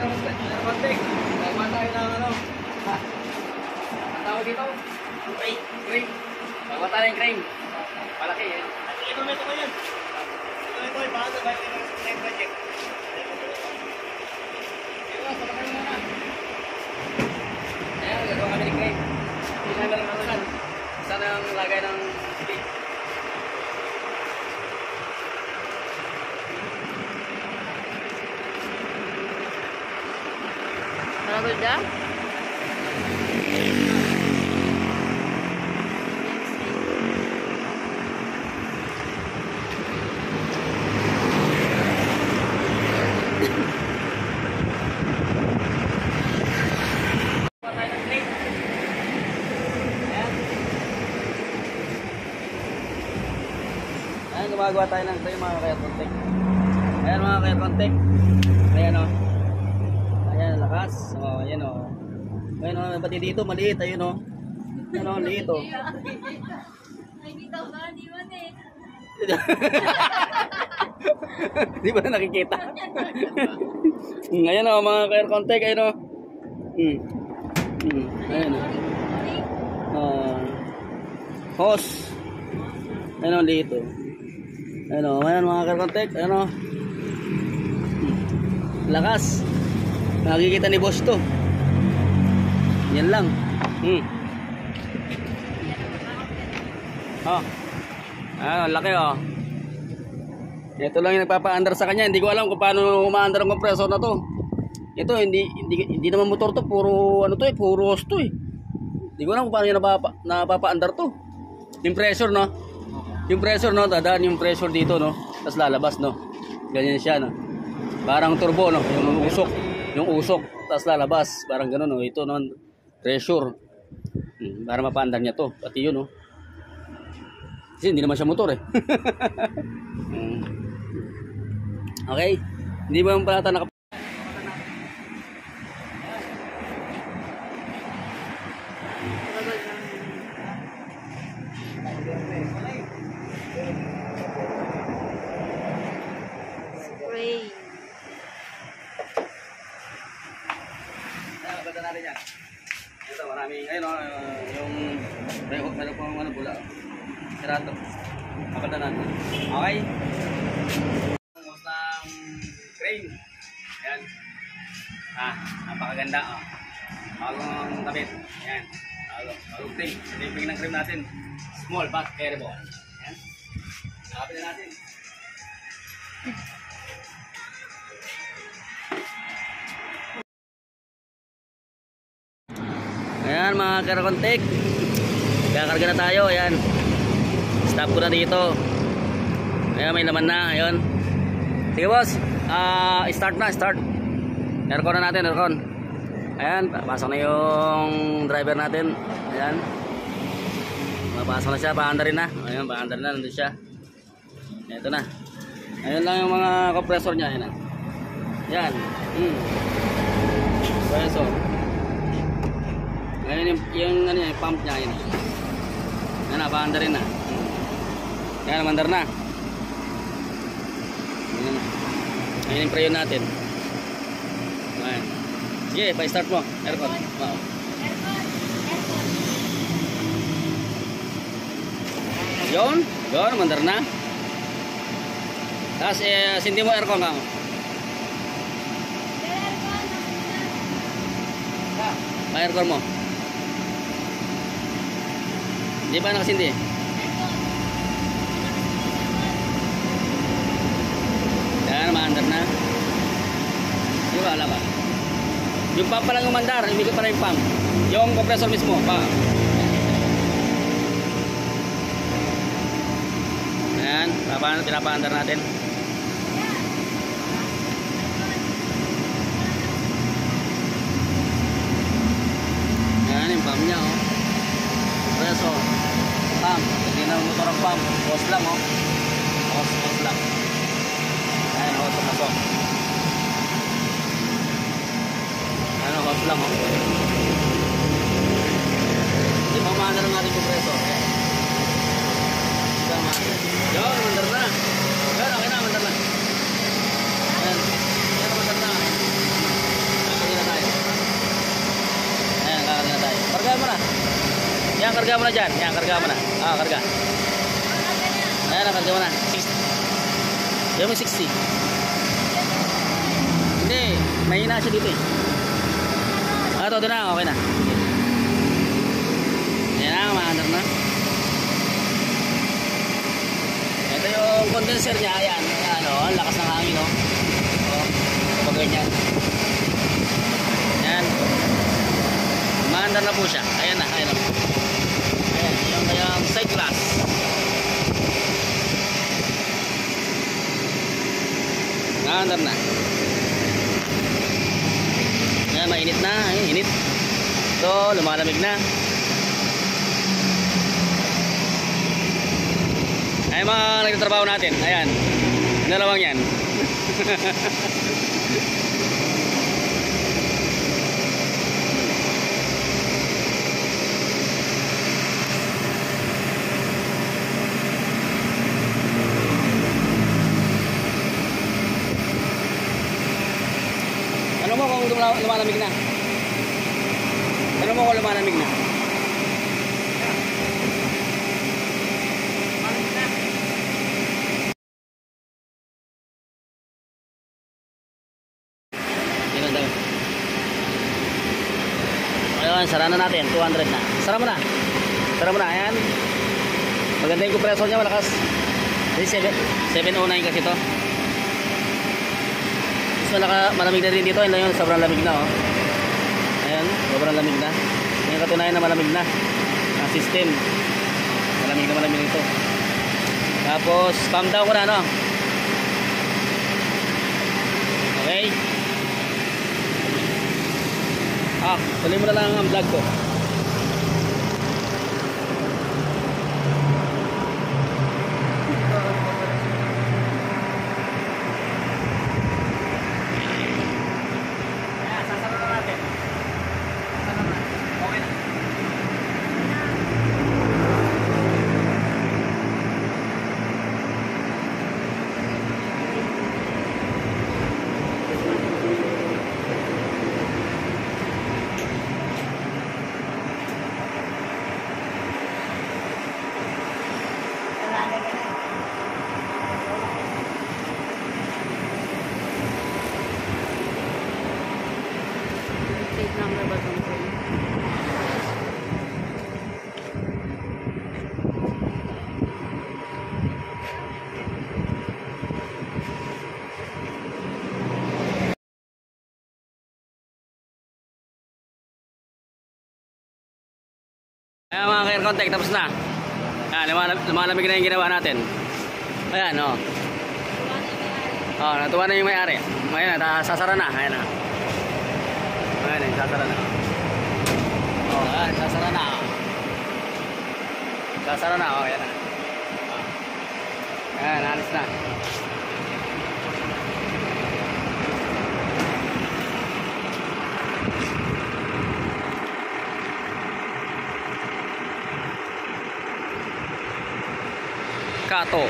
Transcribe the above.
kontek. Nagman tayo ng ano. Ang tawag dito? Crane. Nagman tayo ng crane. Palaki eh. Ito ko yan. Ito ay bago ba yung crane project? Ito, sabakan mo na. Ayan, gagawa kami ng crane. Hindi na lang naman. Sana ang lagay ng stick. Ano dyan? Ayan, gumagawa tayo ng crane mga kaya kontek. Ayan mga kaya kontek. Ayan o. Ayan, lakas. O, ayan o. Ayan o, pati dito, maliit. Ayun o. Ayan o, liit o. Ay, dito ba? Di ba eh? Di ba na nakikita? Ayan o, mga kaya kontek. Ayan o. Ayan o. Hose. Ayan o, liit o. Ayan o, ayan mga kaya kontek. Ayan o. Lakas. Nakikita ni boss to. Yan lang. Oh. Ah, laki oh. Ito lang yung nagpapa-under sa kanya. Hindi ko alam kung paano uma-under ang compressor na to. Ito hindi naman motor to, puro ano to eh, puro hose to eh. Hindi ko alam kung paano yung napapa-under to. Yung pressure no. Yung pressure no, dadaan yung pressure dito no. Tapos lalabas no. Ganyan siya no. Parang turbo no, yung usok. Yung usok, tapos lalabas, parang gano'n, no? Ito naman, pressure. Para mapaandar niya to, pati yun, no? Kasi hindi naman siya motor, eh. Okay, hindi ba yung palata nakap... Spray. Ganda natin yan. Ito, maraming, ayun o, yung meron pang ano pula. Sirato. Maganda natin. Okay. Ang ng crane. Ayan. Napakaganda o. Bagong kabit. Ayan. Bagong crane. Ito yung pingin ng crane natin. Small but carryable. Ayan. Nakapit na natin. Ayan mga karakontek, kakarga na tayo. Ayan, stop ko na dito. Ayan, may laman na. Ayan, sige boss, start na, start. Aircon na natin, aircon. Ayan, pasok na yung driver natin. Ayan, mapasok na siya, paandarin na. Ayan, paandarin na, nandun siya. Ito na. Ayan lang yung mga compressor niya. Ayan, ayan. Compressor. Ngayon yung ano yung pump niya yun. Yan na, paandar rin na. Yan, mandar na. Ngayon yung preyo natin. Ayan. Sige, pa-start mo. Aircon. Wow. Yun, mandar na. Tapos, sindi mo aircon ka. Pa-aircon mo. Di ba nakasindi? Yan, maandar na. Di ba, wala ba? Yung pump pa lang yung mandar, hindi ko pa rin yung pump. Yung compressor mismo, pa. Yan, pinapaandar natin. Yan, yung pump niya, oh. Compressor, pump. Hindi na motor ang pump. Hose lang, oh. Hose lang. Ayan, hose pumasok. Ano, hose lang, oh. Di pa maandar ng ating compressor. Di pa maandar. Yun, mandar na. Yun, okay na, mandar na. Ayan. Ayan, mandar na. mo na. Yan, karga mo na dyan. Yan, karga mo na. Karga. Ayan, karga mo na. 60. Yan mo 60. Hindi, mahina siya dito eh. Todo na, okay na. Yan na, maandar na. Ito yung condenser niya, ayan. Ang lakas ng hangin, no? Kapag ganyan. Yan. Maandar na po siya. Ayan na, ayan na. Ayan, yung kayang side glass. Maandar na. Ayan, mainit na. Ayan, init. Ito, lumalamig na. Ayan mga nagtatrabaho natin. Ayan. Dalawang yan. Ano mo kung lumalamig na? Ano mo kung lumalamig na? Ayun, sara na natin. 200 na. Sara mo na. Sara mo na. Ayan. Maganda yung compressor niya. Malakas. 709 kasi ito. So, malamig na rin dito. Ayun lang yun. Sobrang lamig na. Oh. Ayan. Sobrang lamig na. Yung katunayan na malamig na. Ang system. Malamig ito. Tapos, calm down ko na. No? Okay. Tuloy mo na lang ang vlog ko. Sasara na natin. Okay na. Plate number ba itong po? Ayan mga ka-air contact, tapos na. Ayan, lumalamig na yung ginawa natin. Ayan, o. Natuwa na yung may-ari. Ayan, sasara na. Ayan na. Ayan, sasara na. Ayan, sasara na. Sasara na, ayan na. Ayan, alis na. Kato.